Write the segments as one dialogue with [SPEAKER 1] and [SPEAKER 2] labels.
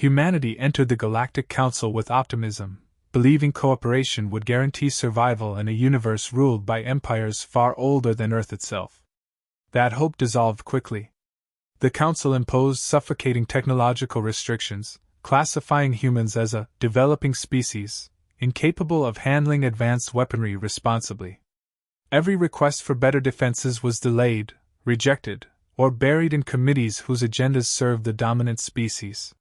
[SPEAKER 1] Humanity entered the Galactic Council with optimism, believing cooperation would guarantee survival in a universe ruled by empires far older than Earth itself. That hope dissolved quickly. The Council imposed suffocating technological restrictions, classifying humans as a developing species, incapable of handling advanced weaponry responsibly. Every request for better defenses was delayed, rejected, or buried in committees whose agendas served the dominant species.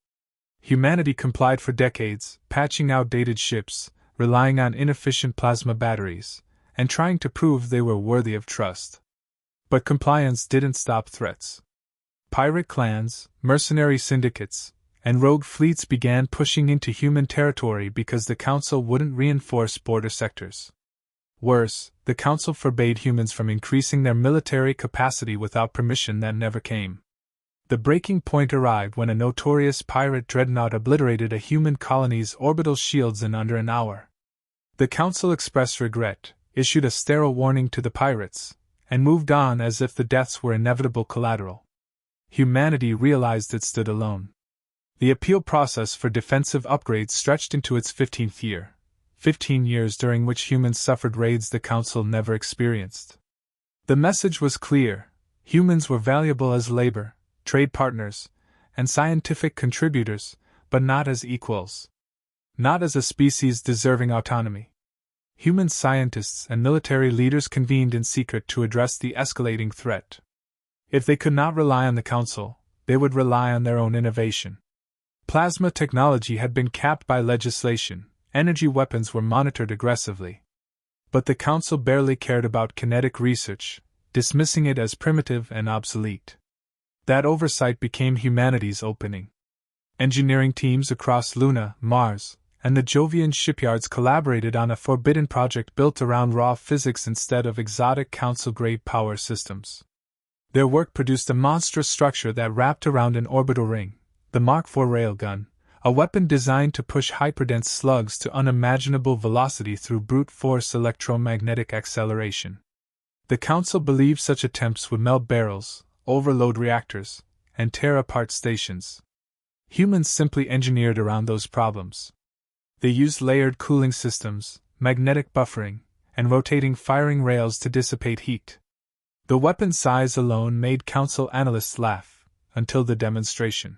[SPEAKER 1] Humanity complied for decades, patching outdated ships, relying on inefficient plasma batteries, and trying to prove they were worthy of trust. But compliance didn't stop threats. Pirate clans, mercenary syndicates, and rogue fleets began pushing into human territory because the Council wouldn't reinforce border sectors. Worse, the Council forbade humans from increasing their military capacity without permission that never came. The breaking point arrived when a notorious pirate dreadnought obliterated a human colony's orbital shields in under an hour. The Council expressed regret, issued a sterile warning to the pirates, and moved on as if the deaths were inevitable collateral. Humanity realized it stood alone. The appeal process for defensive upgrades stretched into its 15th year. 15 years during which humans suffered raids the Council never experienced. The message was clear: humans were valuable as labor, trade partners, and scientific contributors, but not as equals. Not as a species deserving autonomy. Human scientists and military leaders convened in secret to address the escalating threat. If they could not rely on the Council, they would rely on their own innovation. Plasma technology had been capped by legislation. Energy weapons were monitored aggressively. But the Council barely cared about kinetic research, dismissing it as primitive and obsolete. That oversight became humanity's opening. Engineering teams across Luna, Mars, and the Jovian shipyards collaborated on a forbidden project built around raw physics instead of exotic Council-grade power systems. Their work produced a monstrous structure that wrapped around an orbital ring, the Mark IV Railgun, a weapon designed to push hyperdense slugs to unimaginable velocity through brute force electromagnetic acceleration. The Council believed such attempts would melt barrels, overload reactors, and tear apart stations. Humans simply engineered around those problems. They used layered cooling systems, magnetic buffering, and rotating firing rails to dissipate heat. The weapon size alone made Council analysts laugh, until the demonstration.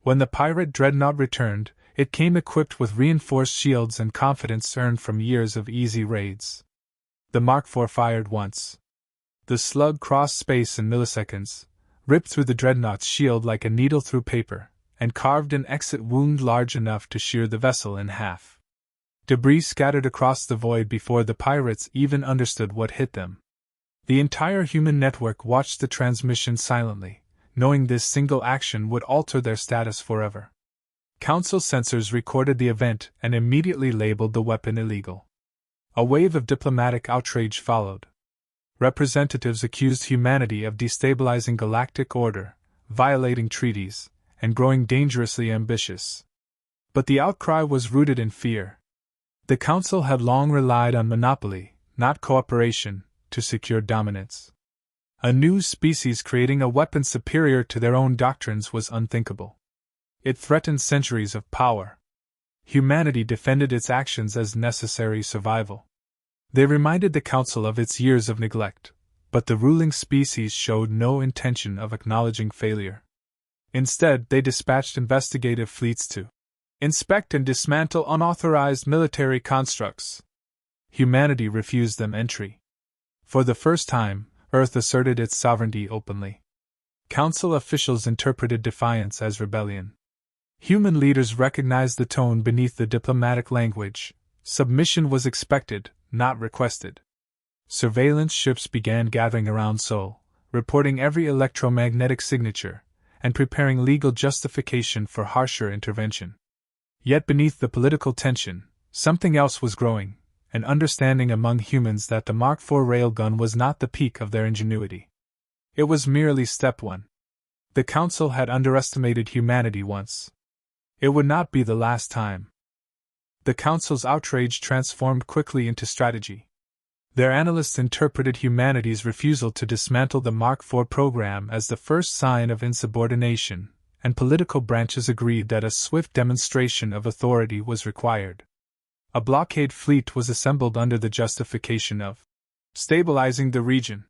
[SPEAKER 1] When the pirate dreadnought returned, it came equipped with reinforced shields and confidence earned from years of easy raids. The Mark IV fired once. The slug crossed space in milliseconds, ripped through the dreadnought's shield like a needle through paper, and carved an exit wound large enough to shear the vessel in half. Debris scattered across the void before the pirates even understood what hit them. The entire human network watched the transmission silently, knowing this single action would alter their status forever. Council sensors recorded the event and immediately labeled the weapon illegal. A wave of diplomatic outrage followed. Representatives accused humanity of destabilizing galactic order, violating treaties, and growing dangerously ambitious. But the outcry was rooted in fear. The Council had long relied on monopoly, not cooperation, to secure dominance. A new species creating a weapon superior to their own doctrines was unthinkable. It threatened centuries of power. Humanity defended its actions as necessary survival. They reminded the Council of its years of neglect, but the ruling species showed no intention of acknowledging failure. Instead, they dispatched investigative fleets to inspect and dismantle unauthorized military constructs. Humanity refused them entry. For the first time, Earth asserted its sovereignty openly. Council officials interpreted defiance as rebellion. Human leaders recognized the tone beneath the diplomatic language. Submission was expected, not requested. Surveillance ships began gathering around Sol, reporting every electromagnetic signature, and preparing legal justification for harsher intervention. Yet beneath the political tension, something else was growing. An understanding among humans that the Mark IV railgun was not the peak of their ingenuity. It was merely step one. The Council had underestimated humanity once. It would not be the last time. The Council's outrage transformed quickly into strategy. Their analysts interpreted humanity's refusal to dismantle the Mark IV program as the first sign of insubordination, and political branches agreed that a swift demonstration of authority was required. A blockade fleet was assembled under the justification of stabilizing the region.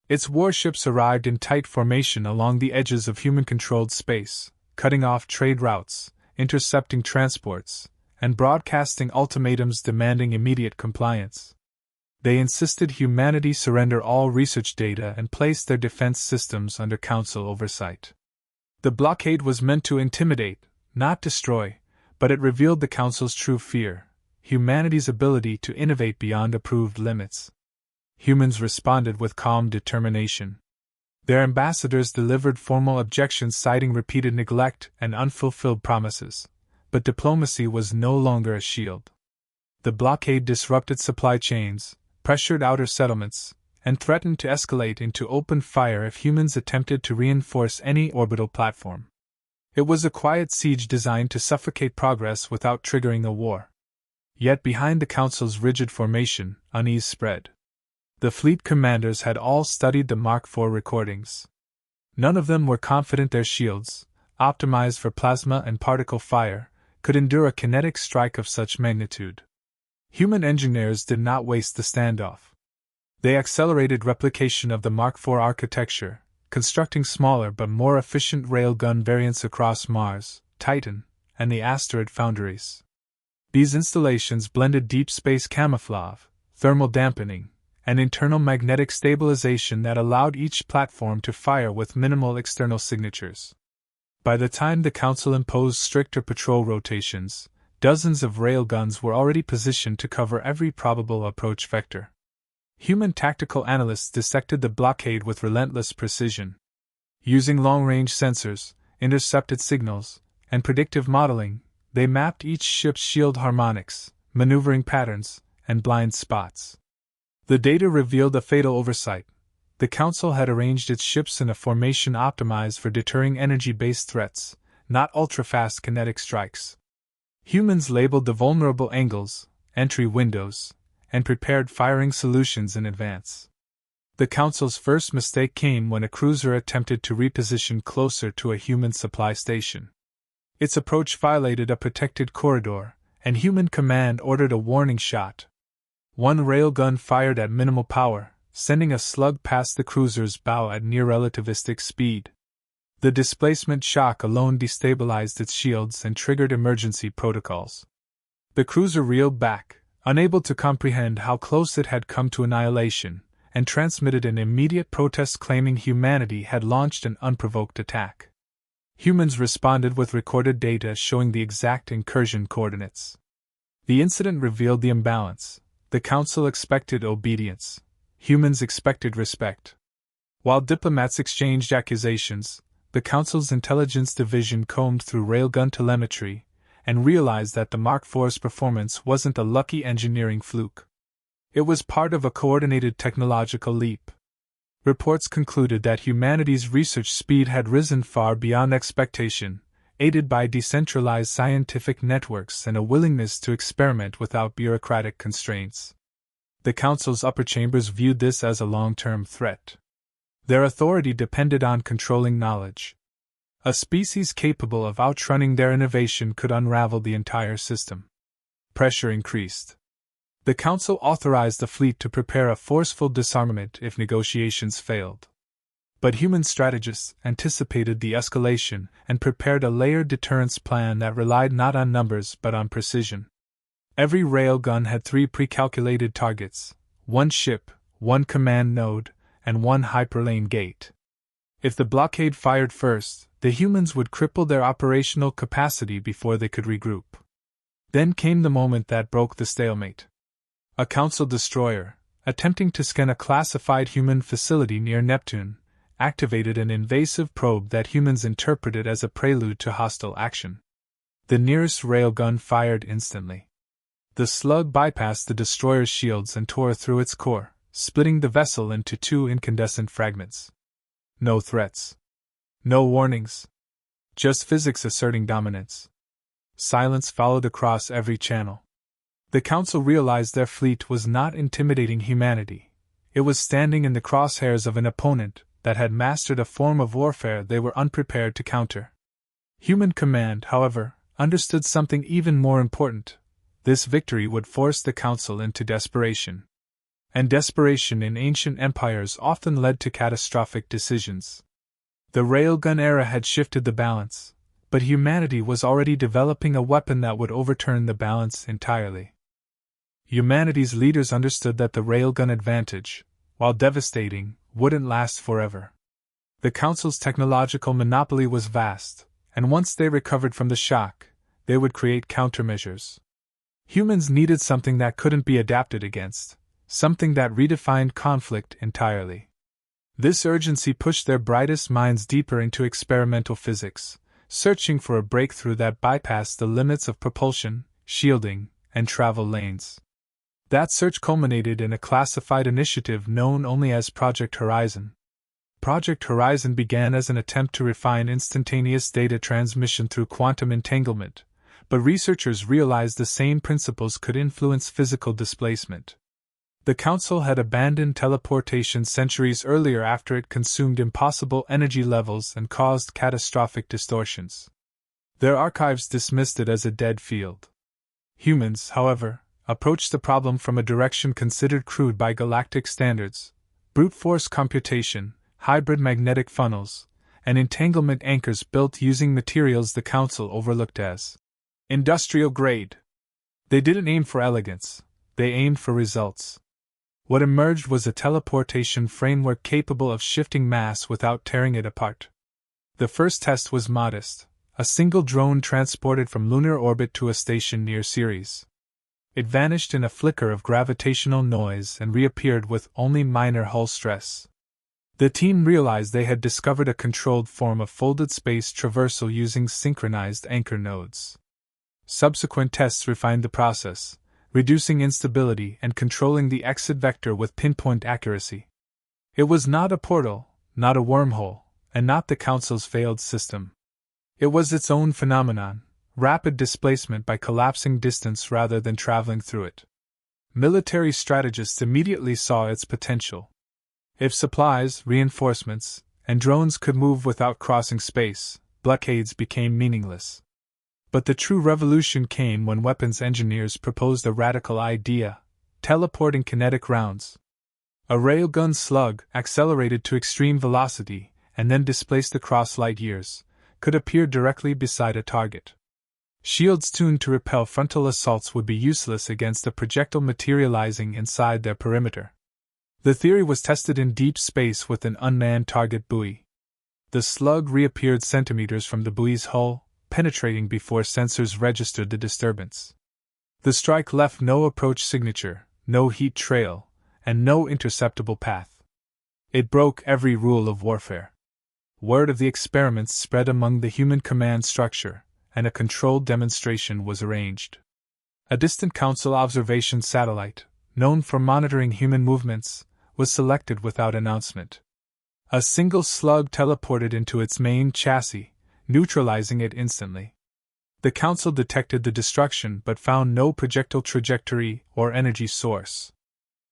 [SPEAKER 1] Its warships arrived in tight formation along the edges of human-controlled space, cutting off trade routes, intercepting transports, and broadcasting ultimatums demanding immediate compliance. They insisted humanity surrender all research data and place their defense systems under Council oversight. The blockade was meant to intimidate, not destroy, but it revealed the Council's true fear: humanity's ability to innovate beyond approved limits. Humans responded with calm determination. Their ambassadors delivered formal objections citing repeated neglect and unfulfilled promises, but diplomacy was no longer a shield. The blockade disrupted supply chains, pressured outer settlements, and threatened to escalate into open fire if humans attempted to reinforce any orbital platform. It was a quiet siege designed to suffocate progress without triggering a war. Yet behind the Council's rigid formation, unease spread. The fleet commanders had all studied the Mark IV recordings. None of them were confident their shields, optimized for plasma and particle fire, could endure a kinetic strike of such magnitude. Human engineers did not waste the standoff. They accelerated replication of the Mark IV architecture, constructing smaller but more efficient railgun variants across Mars, Titan, and the asteroid foundries. These installations blended deep space camouflage, thermal dampening, and internal magnetic stabilization that allowed each platform to fire with minimal external signatures. By the time the Council imposed stricter patrol rotations, dozens of railguns were already positioned to cover every probable approach vector. Human tactical analysts dissected the blockade with relentless precision. Using long-range sensors, intercepted signals, and predictive modeling, they mapped each ship's shield harmonics, maneuvering patterns, and blind spots. The data revealed a fatal oversight. The Council had arranged its ships in a formation optimized for deterring energy-based threats, not ultra-fast kinetic strikes. Humans labeled the vulnerable angles, entry windows, and prepared firing solutions in advance. The Council's first mistake came when a cruiser attempted to reposition closer to a human supply station. Its approach violated a protected corridor, and Human Command ordered a warning shot. One railgun fired at minimal power, sending a slug past the cruiser's bow at near-relativistic speed. The displacement shock alone destabilized its shields and triggered emergency protocols. The cruiser reeled back, unable to comprehend how close it had come to annihilation, and transmitted an immediate protest claiming humanity had launched an unprovoked attack. Humans responded with recorded data showing the exact incursion coordinates. The incident revealed the imbalance. The Council expected obedience. Humans expected respect. While diplomats exchanged accusations, the Council's intelligence division combed through railgun telemetry and realized that the Mark IV's performance wasn't a lucky engineering fluke. It was part of a coordinated technological leap. Reports concluded that humanity's research speed had risen far beyond expectation, aided by decentralized scientific networks and a willingness to experiment without bureaucratic constraints. The Council's upper chambers viewed this as a long-term threat. Their authority depended on controlling knowledge. A species capable of outrunning their innovation could unravel the entire system. Pressure increased. The Council authorized the fleet to prepare a forceful disarmament if negotiations failed. But human strategists anticipated the escalation and prepared a layered deterrence plan that relied not on numbers but on precision. Every railgun had 3 pre-calculated targets: 1 ship, 1 command node, and 1 hyperlane gate. If the blockade fired first, the humans would cripple their operational capacity before they could regroup. Then came the moment that broke the stalemate. A Council destroyer, attempting to scan a classified human facility near Neptune, activated an invasive probe that humans interpreted as a prelude to hostile action. The nearest railgun fired instantly. The slug bypassed the destroyer's shields and tore through its core, splitting the vessel into 2 incandescent fragments. No threats. No warnings. Just physics asserting dominance. Silence followed across every channel. The Council realized their fleet was not intimidating humanity. It was standing in the crosshairs of an opponent that had mastered a form of warfare they were unprepared to counter. Human Command, however, understood something even more important. This victory would force the Council into desperation. And desperation in ancient empires often led to catastrophic decisions. The railgun era had shifted the balance, but humanity was already developing a weapon that would overturn the balance entirely. Humanity's leaders understood that the railgun advantage, while devastating, wouldn't last forever. The Council's technological monopoly was vast, and once they recovered from the shock, they would create countermeasures. Humans needed something that couldn't be adapted against, something that redefined conflict entirely. This urgency pushed their brightest minds deeper into experimental physics, searching for a breakthrough that bypassed the limits of propulsion, shielding, and travel lanes. That search culminated in a classified initiative known only as Project Horizon. Project Horizon began as an attempt to refine instantaneous data transmission through quantum entanglement, but researchers realized the same principles could influence physical displacement. The Council had abandoned teleportation centuries earlier after it consumed impossible energy levels and caused catastrophic distortions. Their archives dismissed it as a dead field. Humans, however, approached the problem from a direction considered crude by galactic standards: brute force computation, hybrid magnetic funnels, and entanglement anchors built using materials the Council overlooked as industrial grade. They didn't aim for elegance, they aimed for results. What emerged was a teleportation framework capable of shifting mass without tearing it apart. The first test was modest: a single drone transported from lunar orbit to a station near Ceres. It vanished in a flicker of gravitational noise and reappeared with only minor hull stress. The team realized they had discovered a controlled form of folded space traversal using synchronized anchor nodes. Subsequent tests refined the process, reducing instability and controlling the exit vector with pinpoint accuracy. It was not a portal, not a wormhole, and not the Council's failed system. It was its own phenomenon: rapid displacement by collapsing distance rather than traveling through it. Military strategists immediately saw its potential. If supplies, reinforcements, and drones could move without crossing space, blockades became meaningless. But the true revolution came when weapons engineers proposed a radical idea: teleporting kinetic rounds. A railgun slug, accelerated to extreme velocity and then displaced across light years, could appear directly beside a target. Shields tuned to repel frontal assaults would be useless against a projectile materializing inside their perimeter. The theory was tested in deep space with an unmanned target buoy. The slug reappeared centimeters from the buoy's hull, penetrating before sensors registered the disturbance. The strike left no approach signature, no heat trail, and no interceptable path. It broke every rule of warfare. Word of the experiments spread among the human command structure, and a controlled demonstration was arranged. A distant Council observation satellite, known for monitoring human movements, was selected without announcement. A single slug teleported into its main chassis, neutralizing it instantly. The Council detected the destruction but found no projectile trajectory or energy source.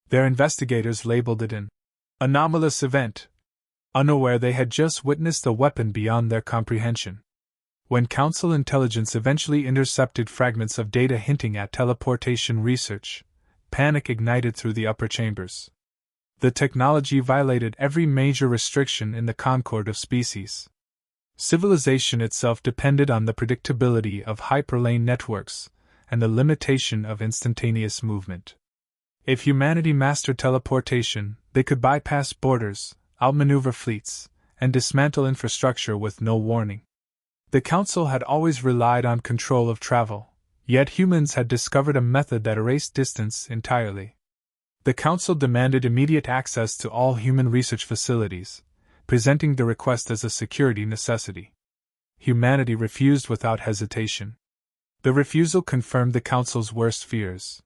[SPEAKER 1] Their investigators labeled it an anomalous event, unaware they had just witnessed a weapon beyond their comprehension. When Council intelligence eventually intercepted fragments of data hinting at teleportation research, panic ignited through the upper chambers. The technology violated every major restriction in the concord of species. Civilization itself depended on the predictability of hyperlane networks and the limitation of instantaneous movement. If humanity mastered teleportation, they could bypass borders, outmaneuver fleets, and dismantle infrastructure with no warning. The Council had always relied on control of travel, yet humans had discovered a method that erased distance entirely. The Council demanded immediate access to all human research facilities, presenting the request as a security necessity. Humanity refused without hesitation. The refusal confirmed the Council's worst fears.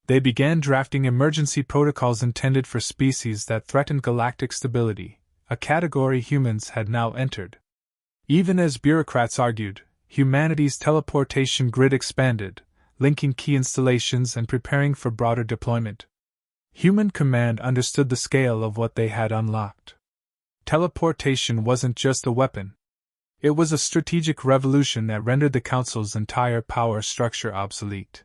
[SPEAKER 1] They began drafting emergency protocols intended for species that threatened galactic stability, a category humans had now entered. Even as bureaucrats argued, humanity's teleportation grid expanded, linking key installations and preparing for broader deployment. Human Command understood the scale of what they had unlocked. Teleportation wasn't just a weapon. It was a strategic revolution that rendered the Council's entire power structure obsolete.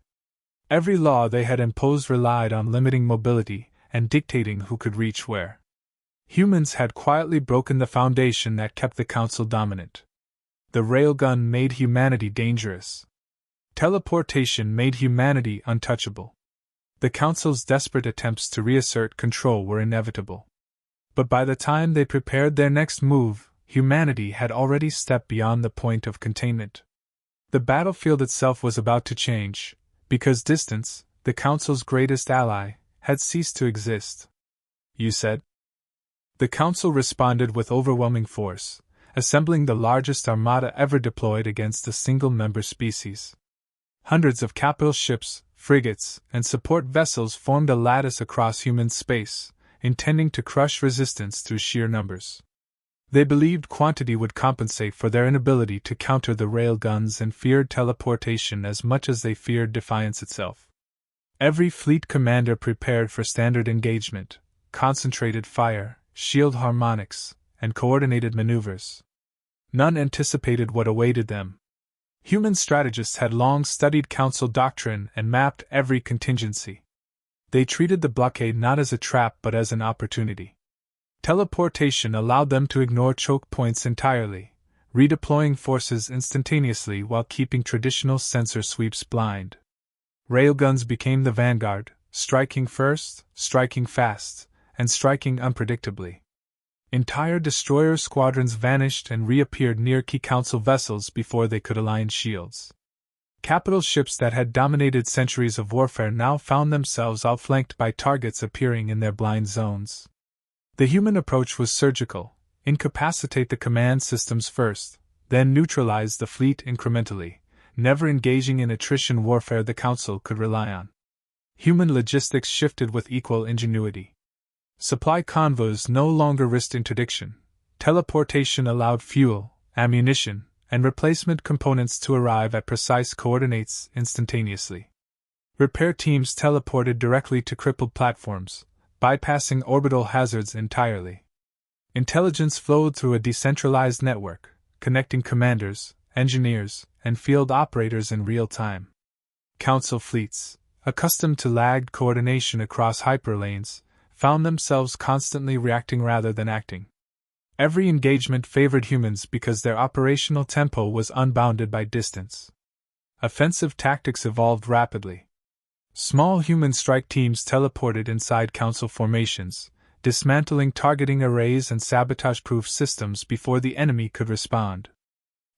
[SPEAKER 1] Every law they had imposed relied on limiting mobility and dictating who could reach where. Humans had quietly broken the foundation that kept the Council dominant. The railgun made humanity dangerous. Teleportation made humanity untouchable. The Council's desperate attempts to reassert control were inevitable. But by the time they prepared their next move, humanity had already stepped beyond the point of containment. The battlefield itself was about to change, because distance, the Council's greatest ally, had ceased to exist. You said? The Council responded with overwhelming force, assembling the largest armada ever deployed against a single-member species. Hundreds of capital ships, frigates, and support vessels formed a lattice across human space, intending to crush resistance through sheer numbers. They believed quantity would compensate for their inability to counter the railguns and feared teleportation as much as they feared defiance itself. Every fleet commander prepared for standard engagement, concentrated fire, shield harmonics, and coordinated maneuvers. None anticipated what awaited them. Human strategists had long studied Council doctrine and mapped every contingency. They treated the blockade not as a trap but as an opportunity. Teleportation allowed them to ignore choke points entirely, redeploying forces instantaneously while keeping traditional sensor sweeps blind. Railguns became the vanguard, striking first, striking fast, and striking unpredictably. Entire destroyer squadrons vanished and reappeared near key Council vessels before they could align shields. Capital ships that had dominated centuries of warfare now found themselves outflanked by targets appearing in their blind zones. The human approach was surgical: incapacitate the command systems first, then neutralize the fleet incrementally, never engaging in attrition warfare the Council could rely on. Human logistics shifted with equal ingenuity. Supply convoys no longer risked interdiction. Teleportation allowed fuel, ammunition, and replacement components to arrive at precise coordinates instantaneously. Repair teams teleported directly to crippled platforms, bypassing orbital hazards entirely. Intelligence flowed through a decentralized network, connecting commanders, engineers, and field operators in real time. Council fleets, accustomed to lagged coordination across hyperlanes, found themselves constantly reacting rather than acting. Every engagement favored humans because their operational tempo was unbounded by distance. Offensive tactics evolved rapidly. Small human strike teams teleported inside Council formations, dismantling targeting arrays and sabotage-proof systems before the enemy could respond.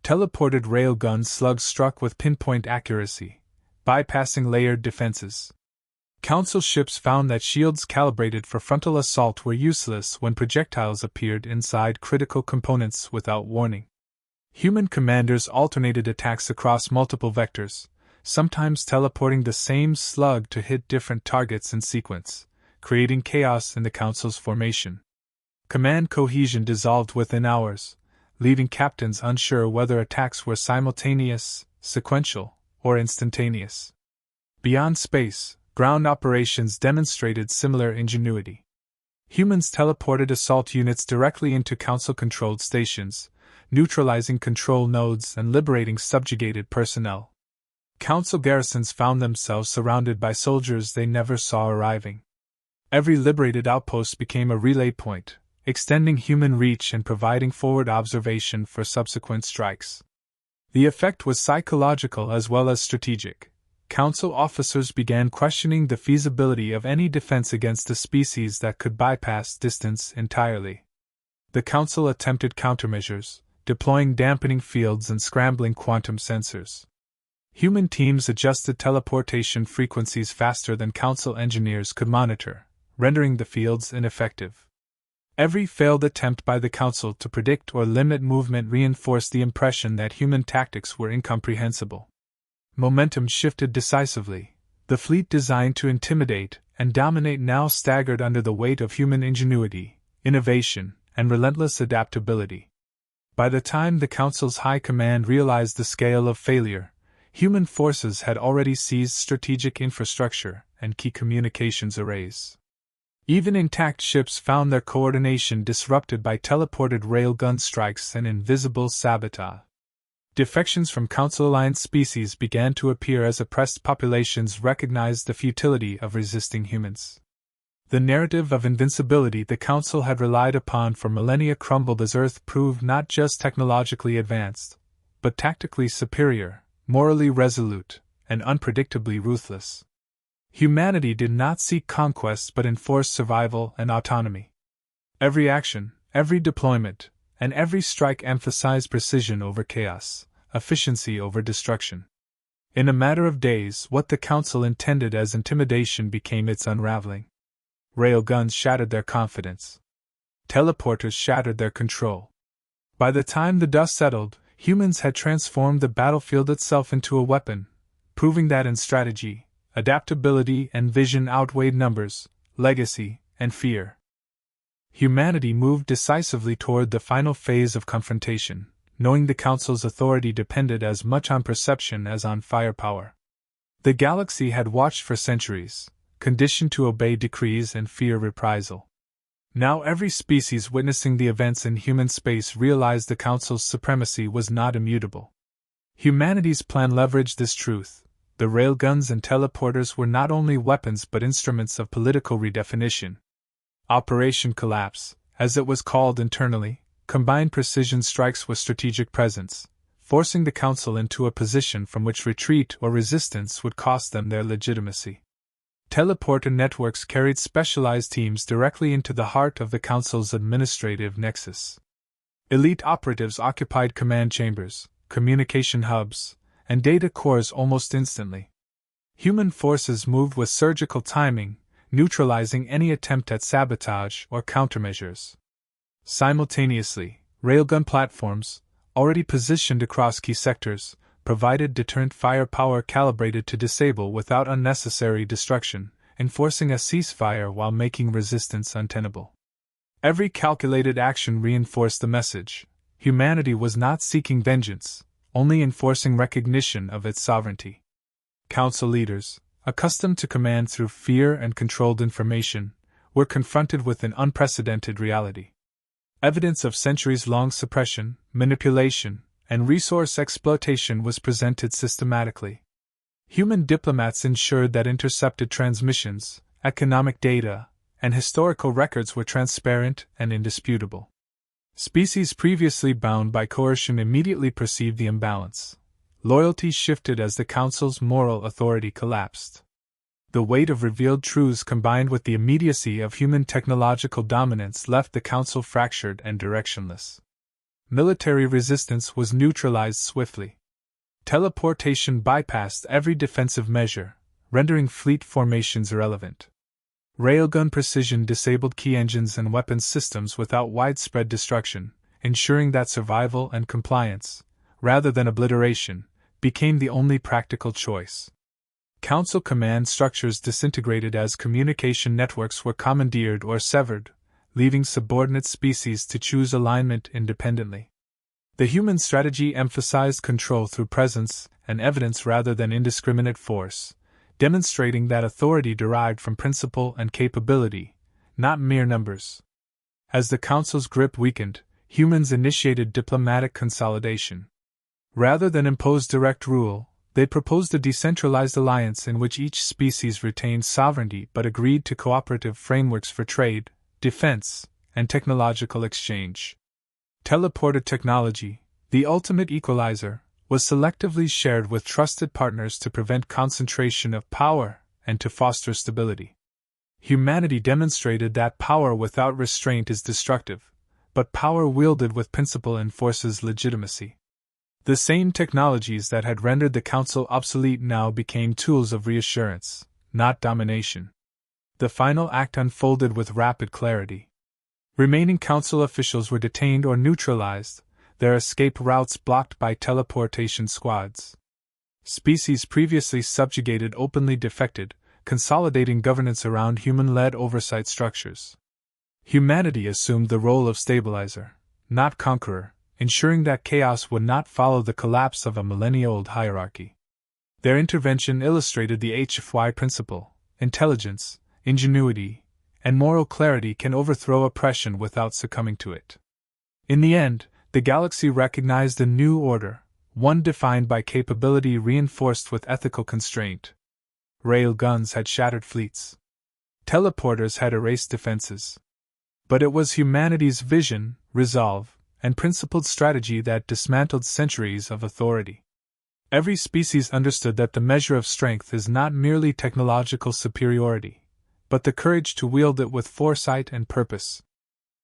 [SPEAKER 1] Teleported railgun slugs struck with pinpoint accuracy, bypassing layered defenses. Council ships found that shields calibrated for frontal assault were useless when projectiles appeared inside critical components without warning. Human commanders alternated attacks across multiple vectors, sometimes teleporting the same slug to hit different targets in sequence, creating chaos in the Council's formation. Command cohesion dissolved within hours, leaving captains unsure whether attacks were simultaneous, sequential, or instantaneous. Beyond space, ground operations demonstrated similar ingenuity. Humans teleported assault units directly into Council-controlled stations, neutralizing control nodes and liberating subjugated personnel. Council garrisons found themselves surrounded by soldiers they never saw arriving. Every liberated outpost became a relay point, extending human reach and providing forward observation for subsequent strikes. The effect was psychological as well as strategic. Council officers began questioning the feasibility of any defense against a species that could bypass distance entirely. The Council attempted countermeasures, deploying dampening fields and scrambling quantum sensors. Human teams adjusted teleportation frequencies faster than Council engineers could monitor, rendering the fields ineffective. Every failed attempt by the Council to predict or limit movement reinforced the impression that human tactics were incomprehensible. Momentum shifted decisively. The fleet designed to intimidate and dominate now staggered under the weight of human ingenuity, innovation, and relentless adaptability. By the time the Council's high command realized the scale of failure, human forces had already seized strategic infrastructure and key communications arrays. Even intact ships found their coordination disrupted by teleported railgun strikes and invisible sabotage. Defections from Council-aligned species began to appear as oppressed populations recognized the futility of resisting humans. The narrative of invincibility the Council had relied upon for millennia crumbled as Earth proved not just technologically advanced, but tactically superior, morally resolute, and unpredictably ruthless. Humanity did not seek conquest but enforced survival and autonomy. Every action, every deployment, and every strike emphasized precision over chaos, efficiency over destruction. In a matter of days, what the Council intended as intimidation became its unraveling. Railguns shattered their confidence. Teleporters shattered their control. By the time the dust settled, humans had transformed the battlefield itself into a weapon, proving that in strategy, adaptability and vision outweighed numbers, legacy, and fear. Humanity moved decisively toward the final phase of confrontation, knowing the Council's authority depended as much on perception as on firepower. The galaxy had watched for centuries, conditioned to obey decrees and fear reprisal. Now every species witnessing the events in human space realized the Council's supremacy was not immutable. Humanity's plan leveraged this truth. The railguns and teleporters were not only weapons but instruments of political redefinition. Operation Collapse, as it was called internally, combined precision strikes with strategic presence, forcing the Council into a position from which retreat or resistance would cost them their legitimacy. Teleporter networks carried specialized teams directly into the heart of the Council's administrative nexus. Elite operatives occupied command chambers, communication hubs, and data cores almost instantly. Human forces moved with surgical timing, neutralizing any attempt at sabotage or countermeasures. Simultaneously, railgun platforms, already positioned across key sectors, provided deterrent firepower calibrated to disable without unnecessary destruction, enforcing a ceasefire while making resistance untenable. Every calculated action reinforced the message: humanity was not seeking vengeance, only enforcing recognition of its sovereignty. Council leaders, accustomed to command through fear and controlled information, were confronted with an unprecedented reality. Evidence of centuries-long suppression, manipulation, and resource exploitation was presented systematically. Human diplomats ensured that intercepted transmissions, economic data, and historical records were transparent and indisputable. Species previously bound by coercion immediately perceived the imbalance. Loyalty shifted as the Council's moral authority collapsed. The weight of revealed truths combined with the immediacy of human technological dominance left the Council fractured and directionless. Military resistance was neutralized swiftly. Teleportation bypassed every defensive measure, rendering fleet formations irrelevant. Railgun precision disabled key engines and weapons systems without widespread destruction, ensuring that survival and compliance, rather than obliteration, became the only practical choice. Council command structures disintegrated as communication networks were commandeered or severed, leaving subordinate species to choose alignment independently. The human strategy emphasized control through presence and evidence rather than indiscriminate force, demonstrating that authority derived from principle and capability, not mere numbers. As the Council's grip weakened, humans initiated diplomatic consolidation. Rather than impose direct rule, they proposed a decentralized alliance in which each species retained sovereignty but agreed to cooperative frameworks for trade, defense, and technological exchange. Teleporter technology, the ultimate equalizer, was selectively shared with trusted partners to prevent concentration of power and to foster stability. Humanity demonstrated that power without restraint is destructive, but power wielded with principle enforces legitimacy. The same technologies that had rendered the Council obsolete now became tools of reassurance, not domination. The final act unfolded with rapid clarity. Remaining Council officials were detained or neutralized, their escape routes blocked by teleportation squads. Species previously subjugated openly defected, consolidating governance around human-led oversight structures. Humanity assumed the role of stabilizer, not conqueror, ensuring that chaos would not follow the collapse of a millennia-old hierarchy. Their intervention illustrated the HFY principle: intelligence, ingenuity, and moral clarity can overthrow oppression without succumbing to it. In the end, the galaxy recognized a new order, one defined by capability reinforced with ethical constraint. Railguns had shattered fleets. Teleporters had erased defenses. But it was humanity's vision, resolve, and principled strategy that dismantled centuries of authority. Every species understood that the measure of strength is not merely technological superiority, but the courage to wield it with foresight and purpose.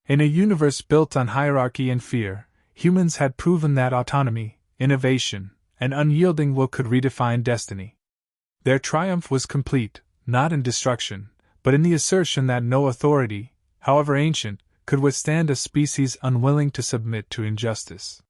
[SPEAKER 1] In a universe built on hierarchy and fear, humans had proven that autonomy, innovation, and unyielding will could redefine destiny. Their triumph was complete, not in destruction, but in the assertion that no authority, however ancient, could withstand a species unwilling to submit to injustice.